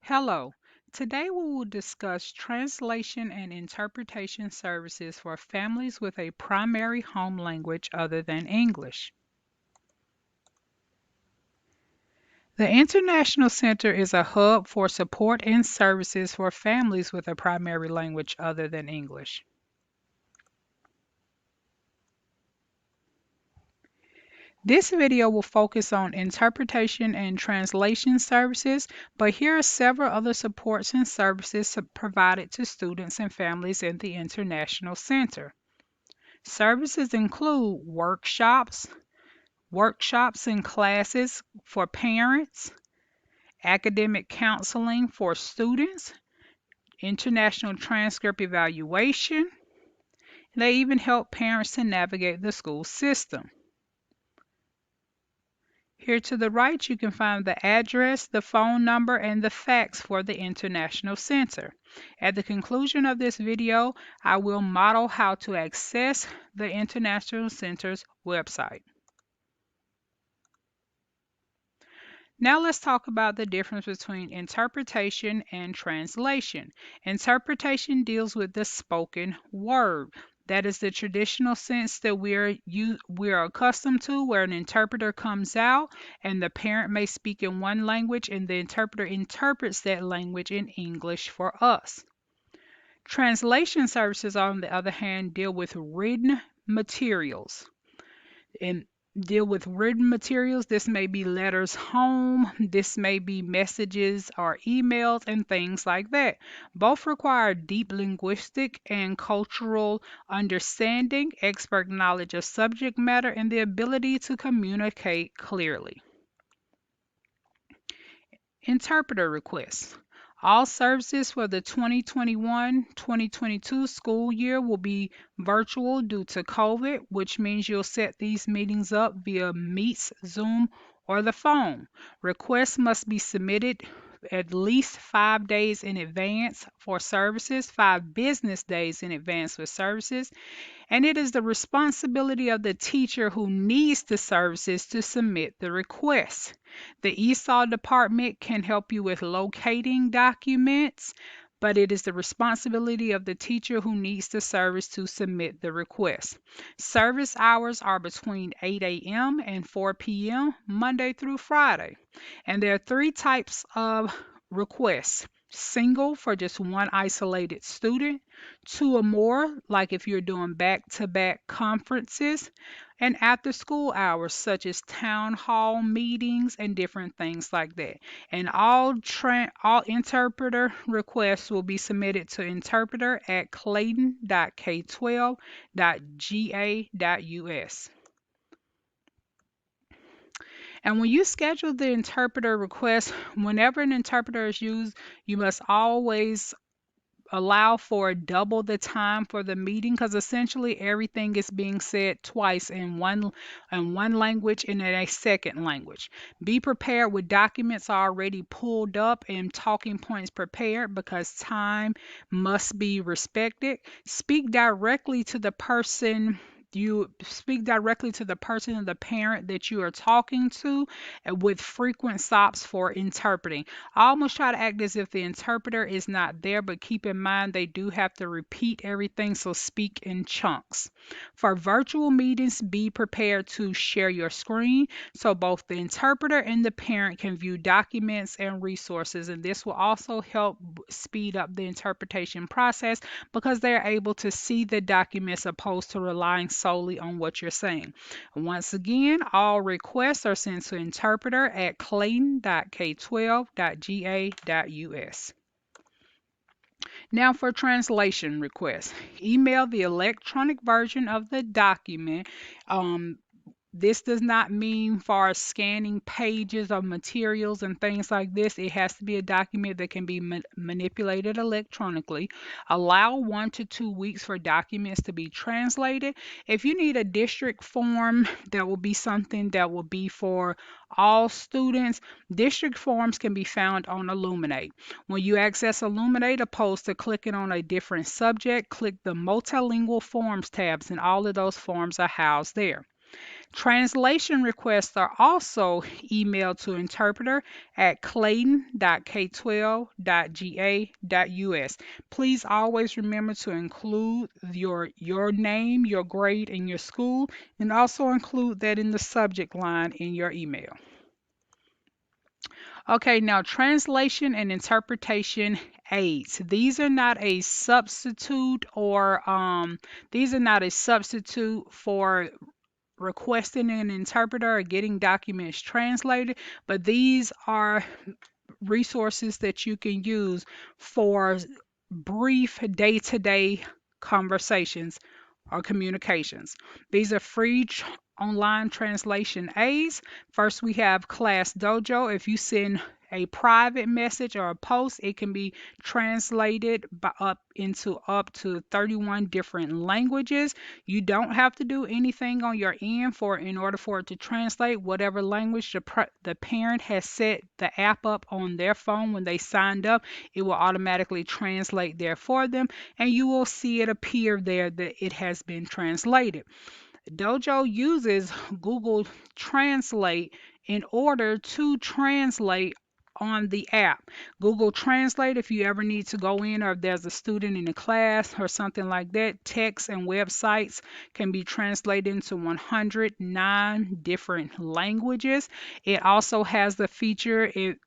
Hello. Today we will discuss translation and interpretation services for families with a primary home language other than English. The International Center is a hub for support and services for families with a primary language other than English. This video will focus on interpretation and translation services, but here are several other supports and services provided to students and families in the International Center. Services include workshops and classes for parents, academic counseling for students, international transcript evaluation. They even help parents to navigate the school system. Here to the right, you can find the address, the phone number, and the fax for the International Center. At the conclusion of this video, I will model how to access the International Center's website. Now let's talk about the difference between interpretation and translation. Interpretation deals with the spoken word. That is the traditional sense that we're accustomed to, where an interpreter comes out and the parent may speak in one language and the interpreter interprets that language in English for us. Translation services, on the other hand, deal with written materials. And deal with written materials. This may be letters home, this may be messages or emails and things like that. Both require deep linguistic and cultural understanding, expert knowledge of subject matter, and the ability to communicate clearly. Interpreter requests. All services for the 2021-2022 school year will be virtual due to COVID, which means you'll set these meetings up via Meets, Zoom, or the phone. Requests must be submitted at least 5 days in advance for services, 5 business days in advance for services, and it is the responsibility of the teacher who needs the services to submit the request. The ESOL department can help you with locating documents, but it is the responsibility of the teacher who needs the service to submit the request. Service hours are between 8 a.m. and 4 p.m. Monday through Friday. And there are 3 types of requests. Single for just one isolated student, 2 or more, like if you're doing back-to-back conferences, and after school hours, such as town hall meetings and different things like that. And all interpreter requests will be submitted to interpreter@clayton.k12.ga.us. And when you schedule the interpreter request, whenever an interpreter is used, you must always allow for double the time for the meeting, because essentially everything is being said twice in one language and in a second language. Be prepared with documents already pulled up and talking points prepared, because time must be respected. Speak directly to the person or the parent that you are talking to, with frequent stops for interpreting. Almost try to act as if the interpreter is not there, but keep in mind they do have to repeat everything, so speak in chunks. For virtual meetings, be prepared to share your screen so both the interpreter and the parent can view documents and resources, and this will also help speed up the interpretation process because they're able to see the documents opposed to relying solely on what you're saying. Once again, all requests are sent to interpreter@clayton.k12.ga.us. Now for translation requests. Email the electronic version of the document. This does not mean for scanning pages of materials and things like this. It has to be a document that can be manipulated electronically. Allow 1 to 2 weeks for documents to be translated. If you need a district form, that will be something that will be for all students. District forms can be found on Illuminate. When you access Illuminate, opposed to clicking on a different subject, click the multilingual forms tabs, and all of those forms are housed there. Translation requests are also emailed to interpreter at clayton.k12.ga.us. Please always remember to include your name, your grade, and your school, and also include that in the subject line in your email. Okay, now translation and interpretation aids. These are not a substitute for requesting an interpreter or getting documents translated, but these are resources that you can use for brief day-to-day conversations or communications. These are free online translation aids. First, we have Class Dojo. If you send a private message or a post, it can be translated up to 31 different languages. You don't have to do anything on your end in order for it to translate whatever language the parent has set the app up on their phone when they signed up. It will automatically translate there for them, and you will see it appear there that it has been translated. Dojo uses Google Translate in order to translate on the app. Google Translate, if you ever need to go in or if there's a student in a class or something like that, text and websites can be translated into 109 different languages. It also has the feature in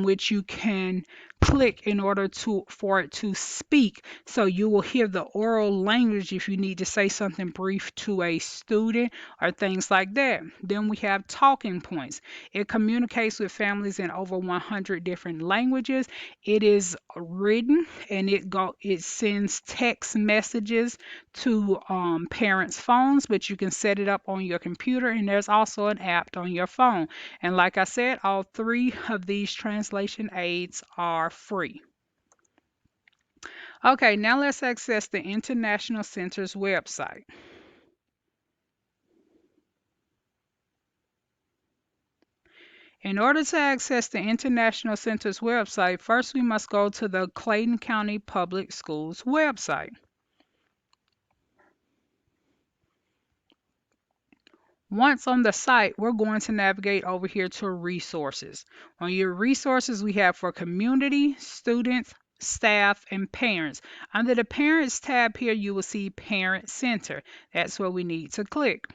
which you can click in order for it to speak. So you will hear the oral language if you need to say something brief to a student or things like that. Then we have talking points. It communicates with families in over 100 different languages. It is written and it sends text messages to parents' phones, but you can set it up on your computer, and there's also an app on your phone. And like I said, all three of these translation aids are free. Okay, now let's access the International Center's website. In order to access the International Center's website, first we must go to the Clayton County Public Schools website. Once on the site, we're going to navigate over here to resources. On your resources, we have for community, students, staff, and parents. Under the parents tab here, you will see Parent Center. That's where we need to click.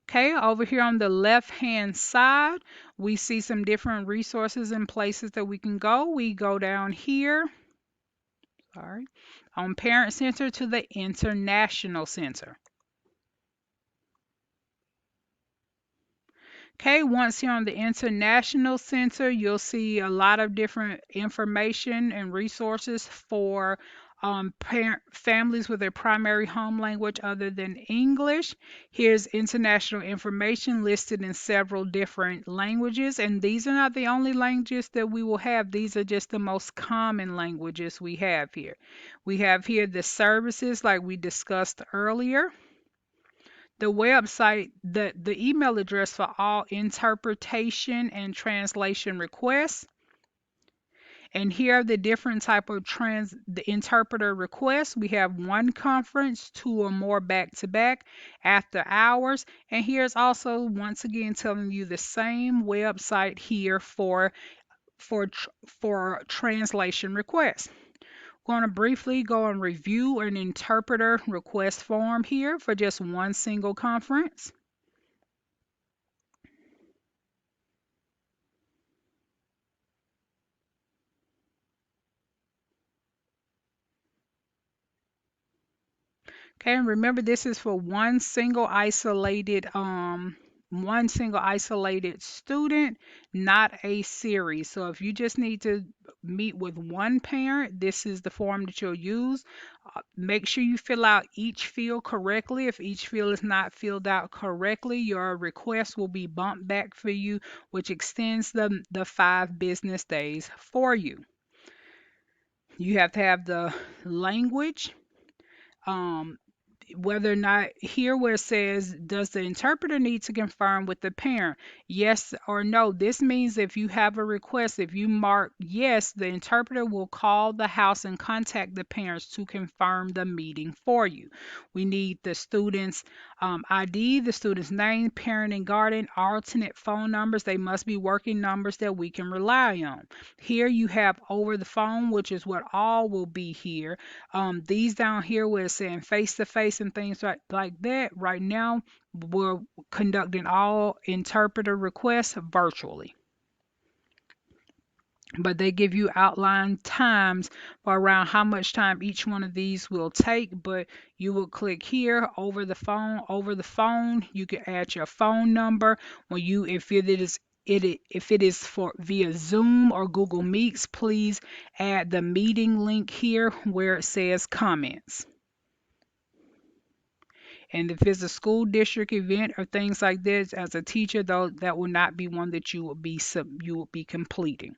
Okay, over here on the left-hand side, we see some different resources and places that we can go. We go down here, sorry, on Parent Center to the International Center. Okay, once you're on the International Center, you'll see a lot of different information and resources for families with a primary home language other than English. Here's international information listed in several different languages, and these are not the only languages that we will have. These are just the most common languages we have here. We have here the services like we discussed earlier, the website, the email address for all interpretation and translation requests. And here are the different type of the interpreter requests. We have one conference, two or more back-to-back, after hours. And here's also once again telling you the same website here for translation requests. Going to briefly go and review an interpreter request form here for just one single conference. Okay, and remember this is for one single isolated student, not a series. So if you just need to meet with one parent, this is the form that you'll use. Make sure you fill out each field correctly. If each field is not filled out correctly, your request will be bumped back for you, which extends the 5 business days for you. You have to have the language. Um, whether or not here where it says, does the interpreter need to confirm with the parent? Yes or no. This means if you have a request, if you mark yes, the interpreter will call the house and contact the parents to confirm the meeting for you. We need the student's ID, the student's name, parent and guardian, alternate phone numbers. They must be working numbers that we can rely on. Here you have over the phone, which is what all will be here. These down here where it's saying face to face and things like that, right now we're conducting all interpreter requests virtually. But they give you outlined times for around how much time each one of these will take. But you will click here over the phone. Over the phone, you can add your phone number. When you, if it is for via Zoom or Google Meets, please add the meeting link here where it says comments. And if it's a school district event or things like this, as a teacher, though, that will not be one that you will be completing.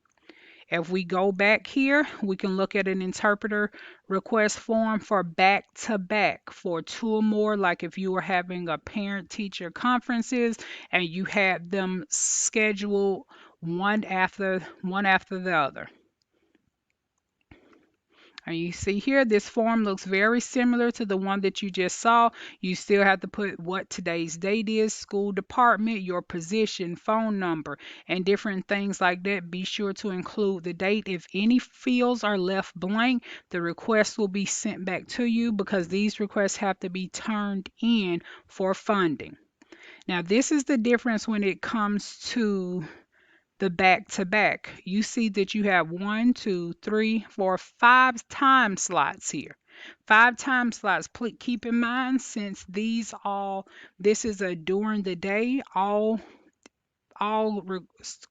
If we go back here, we can look at an interpreter request form for back-to-back for two or more, like if you were having a parent-teacher conferences and you had them scheduled one after the other. And you see here, this form looks very similar to the one that you just saw. You still have to put what today's date is, school department, your position, phone number, and different things like that. Be sure to include the date. If any fields are left blank, the request will be sent back to you because these requests have to be turned in for funding. Now, this is the difference when it comes to the back to back. You see that you have 1, 2, 3, 4, 5 time slots here. 5 time slots. Please keep in mind, since this is a during the day, all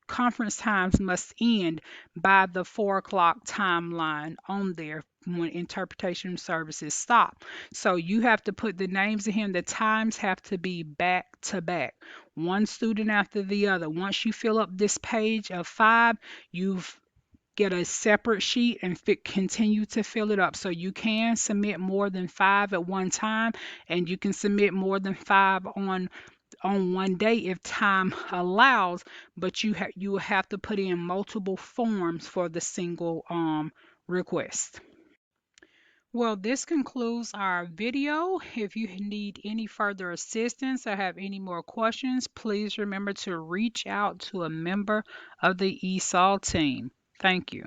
conference times must end by the 4 o'clock timeline on there when interpretation services stop. So you have to put the names in here. The times have to be back to back, one student after the other. Once you fill up this page of 5, you've get a separate sheet and continue to fill it up. So you can submit more than 5 at one time, and you can submit more than 5 on one day if time allows, but you will have to put in multiple forms for the single request. Well, this concludes our video. If you need any further assistance or have any more questions, please remember to reach out to a member of the ESOL team. Thank you.